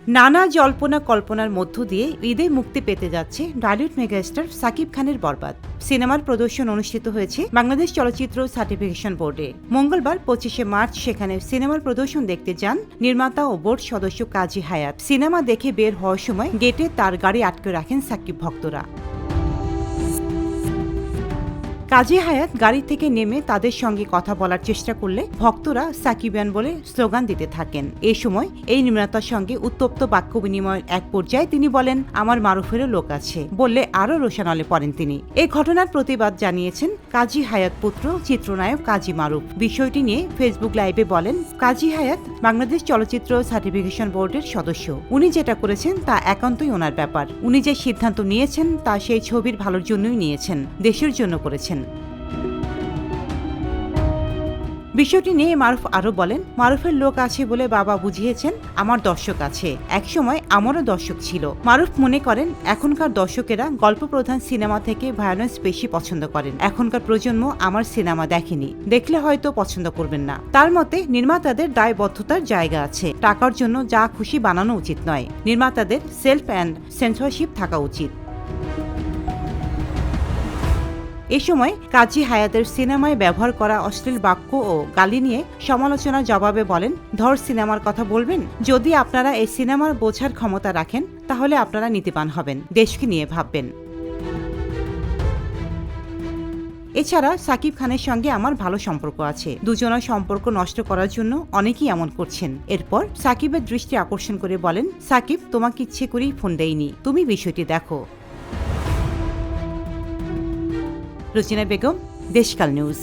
নানা জল্পনা কল্পনার মধ্য দিয়ে ঈদে মুক্তি পেতে যাচ্ছে বলিউড মেগাস্টার সাকিব খানের বরবাদ সিনেমার প্রদর্শন অনুষ্ঠিত হয়েছে বাংলাদেশ চলচ্চিত্র সার্টিফিকেশন বোর্ডে। মঙ্গলবার 25শে মার্চ সেখানে সিনেমার প্রদর্শন দেখতে যান নির্মাতা ও বোর্ড সদস্য কাজী হায়াত। সিনেমা দেখে বের হওয়ার সময় গেটে তার গাড়ি আটকে রাখেন সাকিব ভক্তরা। কাজী হায়াত গাড়ি থেকে নেমে তাদের সঙ্গে কথা বলার চেষ্টা করলে ভক্তরা সাকিবিয়ান বলে স্লোগান দিতে থাকেন। এই সময় এই নির্মাতার সঙ্গে উত্তপ্ত বাক্য বিনিময়ের এক পর্যায়ে তিনি বলেন, আমার মারুফেরও লোক আছে বললে আরও রোশানলে পড়েন তিনি। এই ঘটনার প্রতিবাদ জানিয়েছেন কাজী হায়াত পুত্র চিত্রনায়ক কাজী মারুফ। বিষয়টি নিয়ে ফেসবুক লাইভে বলেন, কাজী হায়াত বাংলাদেশ চলচ্চিত্র সার্টিফিকেশন বোর্ডের সদস্য। উনি যেটা করেছেন তা একান্তই ওনার ব্যাপার। উনি যে সিদ্ধান্ত নিয়েছেন তা সেই ছবির ভালোর জন্যই নিয়েছেন, দেশের জন্য করেছেন। বিষয়টি নিয়ে মারুফ আরও বলেন, মারুফের লোক আছে বলে বাবা বুঝিয়েছেন, আমার দর্শক আছে, একসময় আমারও দর্শক ছিল। মারুফ মনে করেন এখনকার দর্শকেরা গল্প প্রধান সিনেমা থেকে ভায়োলেন্স বেশি পছন্দ করেন। এখনকার প্রজন্ম আমার সিনেমা দেখেনি, দেখলে হয়তো পছন্দ করবেন না। তার মতে নির্মাতাদের দায়বদ্ধতার জায়গা আছে, টাকার জন্য যা খুশি বানানো উচিত নয়। নির্মাতাদের সেলফ অ্যান্ড সেন্সরশিপ থাকা উচিত। এ সময় কাজী হায়াতের সিনেমায় ব্যবহার করা অশ্লীল বাক্য ও গালি নিয়ে সমালোচনার জবাবে বলেন, ধর সিনেমার কথা বলবেন, যদি আপনারা এই সিনেমার বোঝার ক্ষমতা রাখেন তাহলে আপনারা নীতিবান হবেন, দেশকে নিয়ে ভাববেন। এছাড়া সাকিব খানের সঙ্গে আমার ভালো সম্পর্ক আছে, দুজনের সম্পর্ক নষ্ট করার জন্য অনেকেই এমন করছেন। এরপর সাকিবের দৃষ্টি আকর্ষণ করে বলেন, সাকিব তোমাকে ইচ্ছে করেই ফোন দেয়নি, তুমি বিষয়টি দেখো। রোজিনা বেগম, দেশকাল নিউজ।